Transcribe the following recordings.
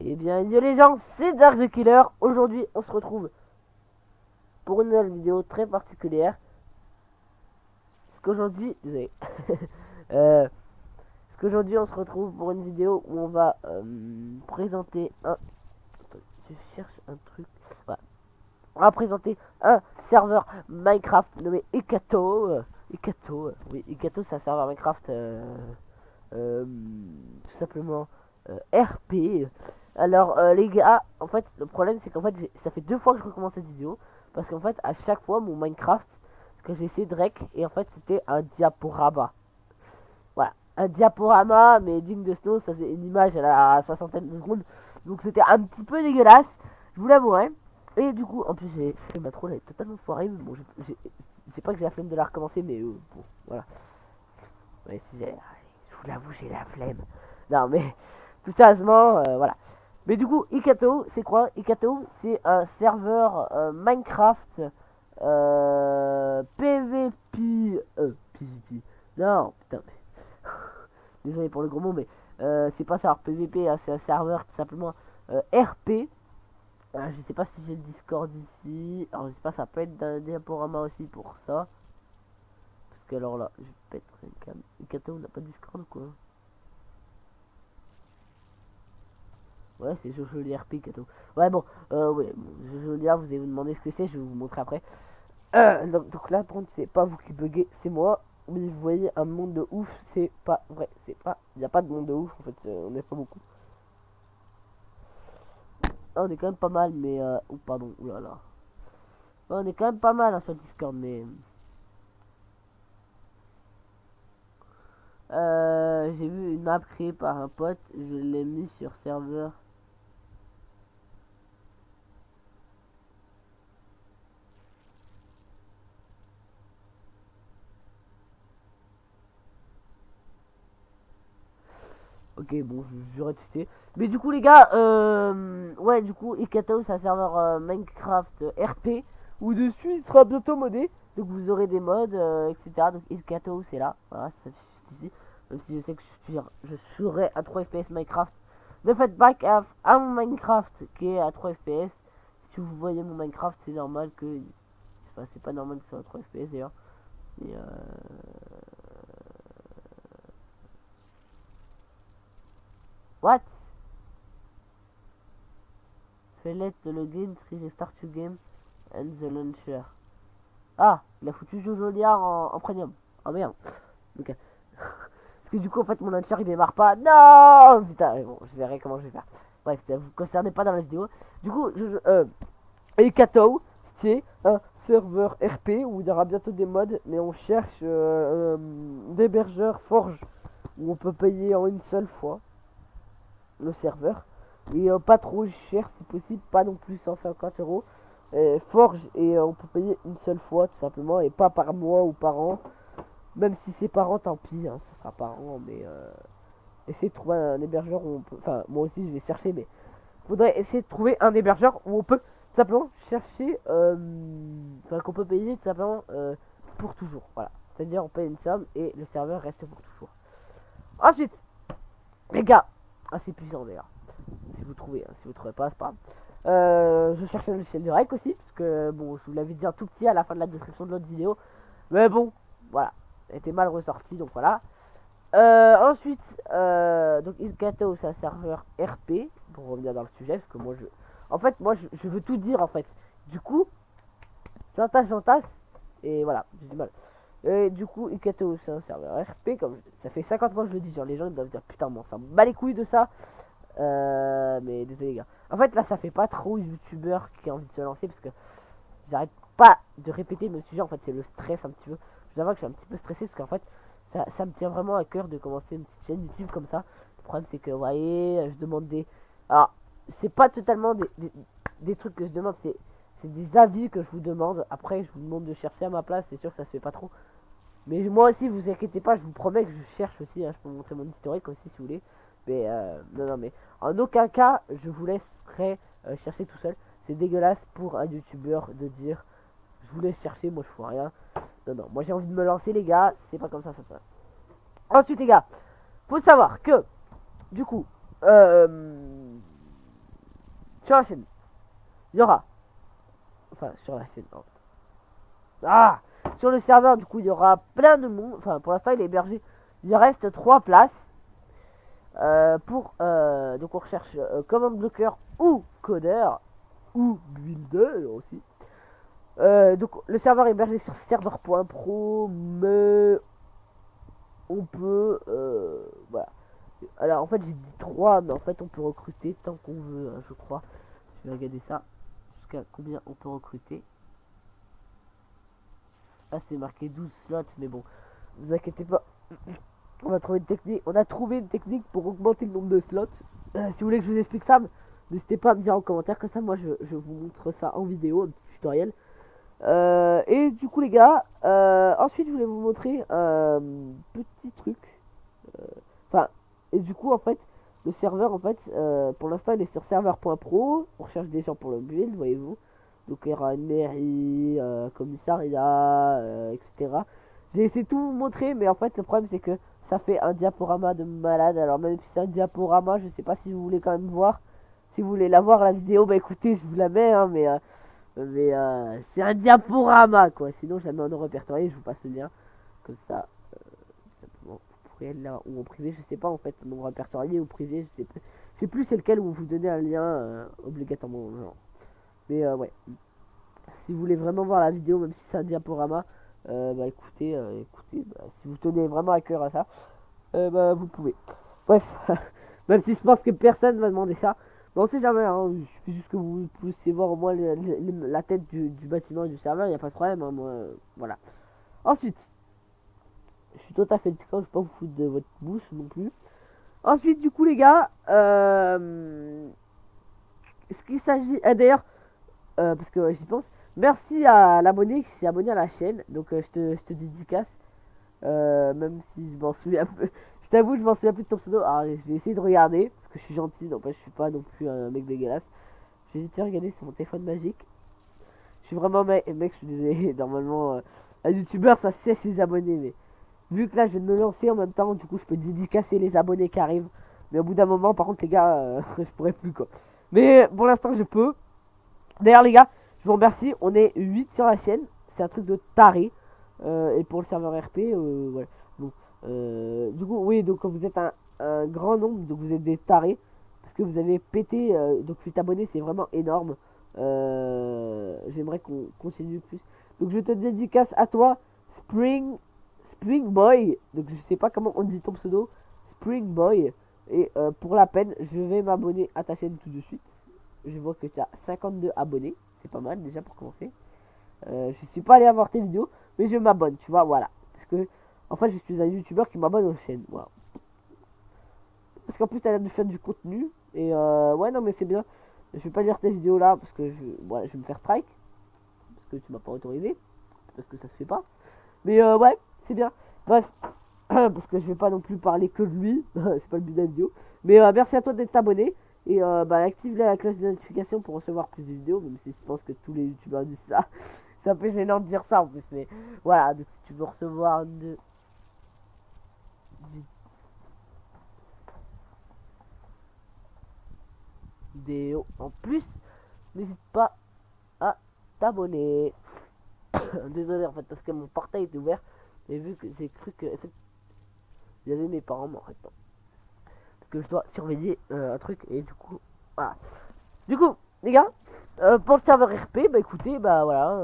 Eh bien, yo les gens, c'est Dark the Killer. Aujourd'hui, on se retrouve pour une nouvelle vidéo très particulière. Parce qu'aujourd'hui, désolé. euh, parce qu'aujourd'hui, on se retrouve pour une vidéo où on va présenter un. Attends, je cherche un truc. Voilà. On va présenter un serveur Minecraft nommé Ekato. Ekato, oui, Ekato, c'est un serveur Minecraft tout simplement RP. Alors les gars, en fait le problème c'est qu'en fait ça fait 2 fois que je recommence cette vidéo parce qu'en fait à chaque fois mon Minecraft que j'ai essayé de rec et en fait c'était un diaporama. Voilà, un diaporama mais digne de Snow, ça c'est une image à la soixantaine de secondes. Donc c'était un petit peu dégueulasse, je vous l'avouerai. Et du coup en plus j'ai fait ma troll, elle est totalement foirée, mais bon j'ai pas que j'ai la flemme de la recommencer mais bon voilà. Ouais, si je vous l'avoue, j'ai la flemme. Non, mais tout sérieusement, voilà. Mais du coup, Ikato, c'est quoi? Ikato, c'est un serveur Minecraft PVP. PVP. Non, putain. Désolé pour le gros mot, mais c'est pas un serveur PVP, hein, c'est un serveur tout simplement RP. Je sais pas si j'ai le Discord ici. Alors, je sais pas, ça peut être d'un diaporama aussi pour ça. Parce que alors là, je vais peut-être une cam. Ikato, on n'a pas de Discord ou quoi? Ouais, c'est Jojoli RP Kato. Ouais, bon, ouais, bon, Jojoli, vous allez vous demander ce que c'est, je vais vous montrer après. Donc là, par contre, c'est pas vous qui buguez, c'est moi. Mais vous voyez un monde de ouf, c'est pas vrai, c'est pas. Il n'y a pas de monde de ouf, en fait, on n'est pas beaucoup. Ah, on est quand même pas mal, mais. Oh, pardon, oulala. Ah, on est quand même pas mal hein, sur le Discord, mais. J'ai vu une map créée par un pote, je l'ai mis sur serveur. Ok, bon, j'aurais testé. Mais du coup, les gars, ouais, du coup, Ikato, c'est un serveur Minecraft RP, où dessus, il sera bientôt modé. Donc, vous aurez des mods, etc. Donc, Ikato, c'est là. Voilà, ça juste ici. Même si je sais que je serai à 3 FPS Minecraft. Ne faites pas gaffe à mon Minecraft qui est à 3 FPS. Si vous voyez mon Minecraft, c'est normal que. Enfin, c'est pas normal que ce soit à 3 FPS d'ailleurs. Et What? Select the login, restart your game and the launcher. Ah, il a foutu Jojo Liard en premium. Oh merde. Ok. Parce que du coup, en fait, mon launcher il démarre pas. Non. Putain, bon, je verrai comment je vais faire. Bref, ça vous concerne pas dans la vidéo. Du coup, Ekato, c'est un serveur RP où il y aura bientôt des mods, mais on cherche d'hébergeur Forge où on peut payer en une seule fois le serveur. Et pas trop cher si possible, pas non plus 150 euros. Forge et on peut payer une seule fois tout simplement et pas par mois ou par an. Même si c'est par an, tant pis, hein, ce sera par an, mais essayez de trouver un hébergeur où on peut. Enfin, moi aussi je vais chercher, mais faudrait essayer de trouver un hébergeur où on peut tout simplement chercher. Enfin, qu'on peut payer tout simplement pour toujours. Voilà. C'est-à-dire on paye une somme et le serveur reste pour toujours. Ensuite, les gars, ah, c'est puissant d'ailleurs. Si vous trouvez, hein, si vous trouvez pas, c'est pas grave. Je cherche un logiciel de rec aussi, parce que bon, je vous l'avais dit un tout petit à la fin de la description de l'autre vidéo. Mais bon, voilà, elle était mal ressortie, donc voilà. Ensuite, donc Ilkato, c'est un serveur RP, pour revenir dans le sujet, parce que moi je. En fait, moi je veux tout dire en fait. Du coup, j'entasse, et voilà, j'ai du mal. Et du coup, Ilkato, c'est un serveur RP, comme ça fait 50 ans que je le dis, genre les gens ils doivent dire putain, bon, ça me bat les couilles de ça. Mais désolé les gars. En fait là ça fait pas trop youtubeur qui a envie de se lancer parce que j'arrête pas de répéter le sujet. En fait c'est le stress un petit peu. Je dois avouer que je suis un petit peu stressé parce qu'en fait ça me tient vraiment à cœur de commencer une petite chaîne YouTube comme ça. Le problème c'est que vous voyez je demande des. Alors c'est pas totalement des trucs que je demande, c'est des avis que je vous demande. Après je vous demande de chercher à ma place, c'est sûr que ça se fait pas trop. Mais moi aussi, vous inquiétez pas, je vous promets que je cherche aussi, hein, je peux vous montrer mon historique aussi si vous voulez. Mais non, non, mais en aucun cas, je vous laisserai chercher tout seul. C'est dégueulasse pour un youtubeur de dire je vous laisse chercher, moi je fous rien. Non, non, moi j'ai envie de me lancer, les gars, c'est pas comme ça se passe. Ensuite, les gars, faut savoir que, du coup, sur la chaîne, il y aura, enfin sur la chaîne, non. Ah, sur le serveur, du coup, il y aura plein de monde. Enfin, pour l'instant, il est hébergé. Il reste 3 places. Donc, on recherche command blocker ou codeur ou builder aussi. Donc, le serveur est hébergé sur serveur.pro, mais on peut. Voilà. Alors, en fait, j'ai dit 3, mais en fait, on peut recruter tant qu'on veut, hein, je crois. Je vais regarder ça. Jusqu'à combien on peut recruter. Ah, c'est marqué 12 slots, mais bon, vous inquiétez pas. On va trouver une technique. On a trouvé une technique pour augmenter le nombre de slots. Si vous voulez que je vous explique ça, n'hésitez pas à me dire en commentaire. Comme ça, moi, je vous montre ça en vidéo, un petit tutoriel. Et du coup, les gars, ensuite, je voulais vous montrer un petit truc. Enfin, et du coup, en fait, le serveur, en fait, pour l'instant, il est sur serveur.pro. On recherche des gens pour le build, voyez-vous. Donc il y aura une mairie, commissariat, etc. J'ai essayé de tout vous montrer, mais en fait le problème c'est que ça fait un diaporama de malade. Alors même si c'est un diaporama, je sais pas si vous voulez quand même voir. Si vous voulez la voir la vidéo, bah écoutez, je vous la mets, hein, mais c'est un diaporama quoi. Sinon je la mets en non répertorié, je vous passe le lien. Comme ça, simplement, vous pourrez aller là ou en privé, je sais pas en fait, non répertorié ou privé, je sais plus c'est lequel où vous donnez un lien obligatoirement. Genre. Mais ouais. Si vous voulez vraiment voir la vidéo, même si c'est un diaporama, bah écoutez, bah, si vous tenez vraiment à cœur à ça, bah vous pouvez. Bref, même si je pense que personne va demander ça. Mais on sait jamais, hein, il suffit juste que vous puissiez voir au moins la tête du bâtiment et du serveur, il n'y a pas de problème, hein, moi, voilà. Ensuite, je suis tout à fait d'accord, je ne vais pas vous foutre de votre bouche non plus. Ensuite, du coup, les gars, ce qu'il s'agit, d'ailleurs, parce que j'y pense. Merci à l'abonné qui s'est abonné à la chaîne. Donc je te dédicace. Même si je m'en souviens peu. Je t'avoue, je m'en souviens plus de ton pseudo. Alors je vais essayer de regarder. Parce que je suis gentil. Donc je suis pas non plus un mec dégueulasse. Je vais vite regarder sur mon téléphone magique. Je suis vraiment mec, je suis désolé. Normalement, un youtubeur ça sait ses abonnés. Mais vu que là je vais me lancer en même temps, du coup je peux dédicacer les abonnés qui arrivent. Mais au bout d'un moment, par contre, les gars, je pourrais plus quoi. Mais pour l'instant, je peux. D'ailleurs, les gars, je vous remercie. On est 8 sur la chaîne. C'est un truc de taré. Et pour le serveur RP, voilà. Bon, du coup, oui, donc vous êtes un grand nombre, donc vous êtes des tarés. Parce que vous avez pété. Donc 8 abonnés, c'est vraiment énorme. J'aimerais qu'on continue plus. Donc je te dédicace à toi, Spring Boy. Donc je sais pas comment on dit ton pseudo. Spring Boy. Et pour la peine, je vais m'abonner à ta chaîne tout de suite. Je vois que tu as 52 abonnés. C'est pas mal déjà pour commencer. Je suis pas allé voir tes vidéos, mais je m'abonne, tu vois, voilà. Parce que, en fait, je suis un youtubeur qui m'abonne aux chaînes, voilà. Parce qu'en plus, tu as l'air de faire du contenu. Et ouais, non, mais c'est bien. Je vais pas lire tes vidéos là, parce que voilà, je vais me faire strike. Parce que tu m'as pas autorisé. Parce que ça se fait pas. Mais ouais, c'est bien. Bref, parce que je vais pas non plus parler que de lui. C'est pas le but de la vidéo. Mais merci à toi d'être abonné. Et bah, active la cloche de notification pour recevoir plus de vidéos. Même si je pense que tous les youtubeurs disent ça. C'est un peu gênant de dire ça en plus. Mais voilà, donc si tu veux recevoir une vidéo en plus, n'hésite pas à t'abonner. Désolé en fait, parce que mon portail est ouvert. Et vu que j'ai cru que en fait, il y avait mes parents, mais en fait non. Parce que je dois surveiller un truc. Et du coup, voilà. Du coup, les gars, pour le serveur RP, bah écoutez, bah voilà,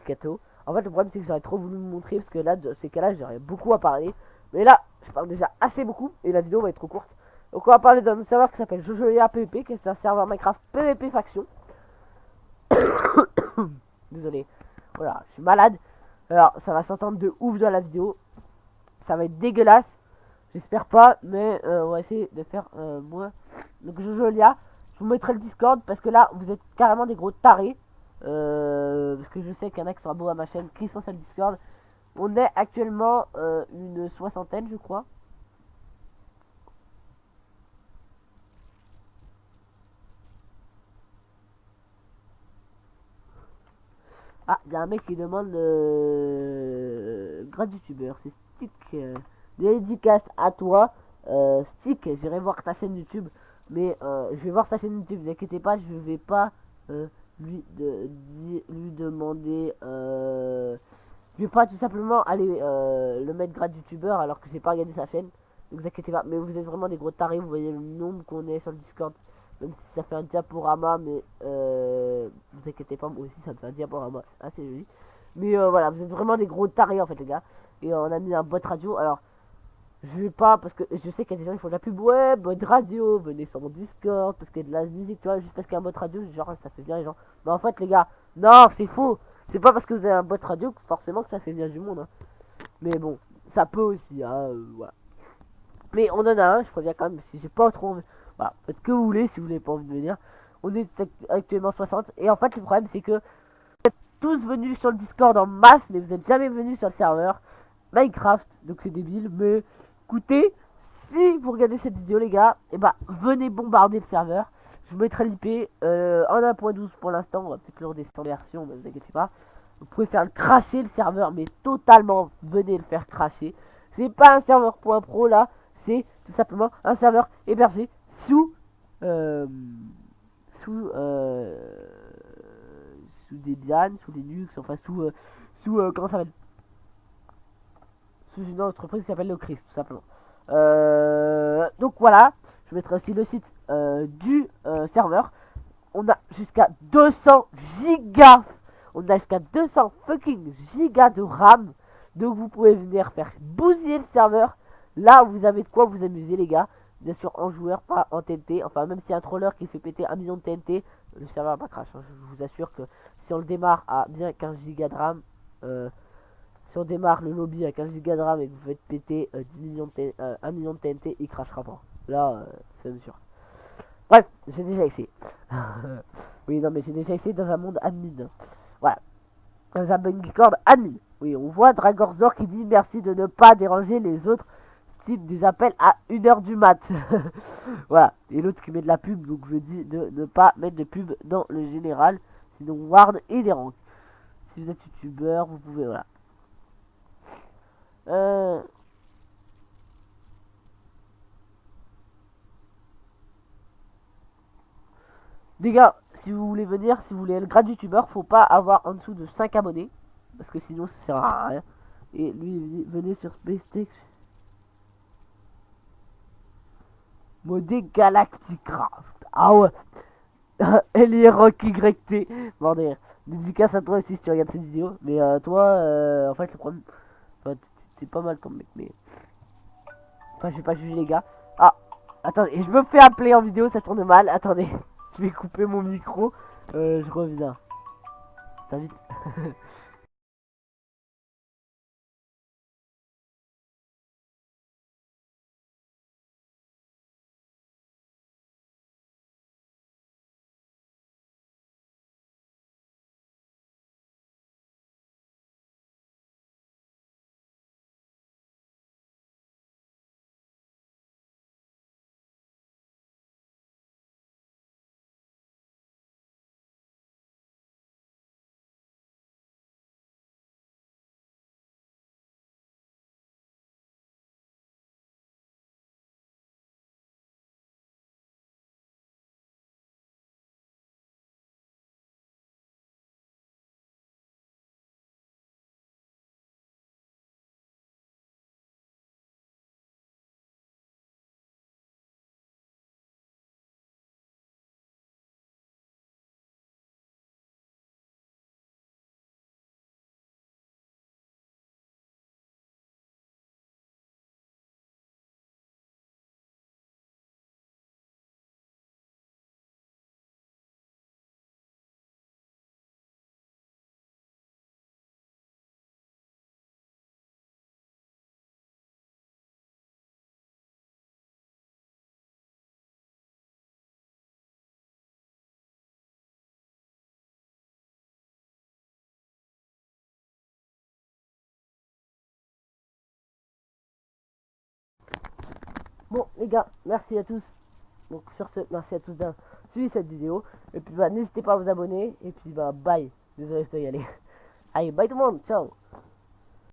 Kato. En fait, le problème c'est que j'aurais trop voulu me montrer parce que là, dans ces cas-là, j'aurais beaucoup à parler. Mais là, je parle déjà assez beaucoup et la vidéo va être trop courte. Donc, on va parler d'un serveur qui s'appelle Jojolia PvP, qui est un serveur Minecraft PvP faction. Désolé, voilà, je suis malade. Alors, ça va s'entendre de ouf dans la vidéo. Ça va être dégueulasse. J'espère pas, mais on va essayer de faire moins. Donc, Jojolia. Je vous mettrai le Discord parce que là vous êtes carrément des gros tarés. Parce que je sais qu'il y en a qui sont abonnés à ma chaîne qui sont sur le Discord. On est actuellement une soixantaine, je crois. Ah, il y a un mec qui demande grade youtubeur. C'est Stick. Dédicace à toi. Stick, j'irai voir ta chaîne YouTube. Mais je vais voir sa chaîne YouTube, vous inquiétez pas, je vais pas lui demander. Je vais pas tout simplement aller le mettre grade youtubeur alors que j'ai pas regardé sa chaîne. Ne vous inquiétez pas, mais vous êtes vraiment des gros tarés, vous voyez le nombre qu'on est sur le Discord. Même si ça fait un diaporama, mais vous inquiétez pas, moi aussi ça me fait un diaporama assez joli. Mais voilà, vous êtes vraiment des gros tarés en fait les gars. Et on a mis un bot radio, alors je vais pas, parce que je sais qu'il y a des gens qui font de la pub, ouais, bot radio, venez sur mon Discord, parce qu'il y a de la musique, tu vois, juste parce qu'il y a un bot radio, genre ça fait bien les gens. Mais en fait les gars, non, c'est faux. C'est pas parce que vous avez un bot radio que forcément que ça fait bien du monde. Hein. Mais bon, ça peut aussi, hein, voilà. Mais on en a un, je préviens quand même, si j'ai pas trop envie. Voilà, faites ce que vous voulez si vous n'avez pas envie de venir. On est actuellement 60. Et en fait, le problème, c'est que vous êtes tous venus sur le Discord en masse, mais vous n'êtes jamais venus sur le serveur Minecraft. Donc c'est débile. Mais écoutez, si vous regardez cette vidéo, les gars, et bah venez bombarder le serveur. Je vous mettrai l'IP en 1.12 pour l'instant. On va peut-être le redescendre version, mais ne vous inquiétez pas. Vous pouvez faire le cracher le serveur, mais totalement, venez le faire cracher. C'est pas un serveur .pro là, c'est tout simplement un serveur hébergé sous euh, sous sous Debian, sous Linux, enfin comment ça s'appelle, sous une entreprise qui s'appelle le Chris tout simplement. Donc voilà, je mettrai aussi le site du serveur. On a jusqu'à 200 gigas. On a jusqu'à 200 fucking gigas de RAM. Donc vous pouvez venir faire bousiller le serveur. Là, vous avez de quoi vous amuser, les gars. Bien sûr, en joueur, pas en TNT. Enfin, même si un troller qui fait péter 1 million de TNT, le serveur va pas crash. Hein. Je vous assure que si on le démarre à bien 15 gigas de RAM, si on démarre le lobby à 15 gigas de RAM et que vous faites péter 10 millions de TNT, 1 million de TNT, il crashera pas. Là, c'est même sûr. Bref, j'ai déjà essayé. Oui, non, mais j'ai déjà essayé dans un monde admin. Voilà. Dans un Discord admin. Oui, on voit Dragorzor qui dit merci de ne pas déranger les autres types des appels à 1h du mat. Voilà. Et l'autre qui met de la pub, donc je dis de ne pas mettre de pub dans le général. Sinon, Ward et des rangs. Si vous êtes youtubeur, vous pouvez, voilà. Les gars, si vous voulez venir, si vous voulez être grade youtubeur, faut pas avoir en dessous de 5 abonnés. Parce que sinon ça sert à rien. Et lui, venez sur SpaceTech. Modé Galacticraft. Ah ouais. Elie Rock YT. Bordel. Dédicace à toi aussi si tu regardes cette vidéo. Mais toi, en fait, le problème. Enfin, t'es pas mal comme mec, mais. Enfin, je vais pas juger les gars. Ah, attendez, je me fais appeler en vidéo, ça tourne mal. Attendez, je vais couper mon micro. Je reviens. T'invite. Bon, les gars, merci à tous. Donc, sur ce, merci à tous d'avoir suivi cette vidéo. Et puis, bah, n'hésitez pas à vous abonner. Et puis, bah, bye. Désolé, je dois y aller. Allez, bye tout le monde. Ciao.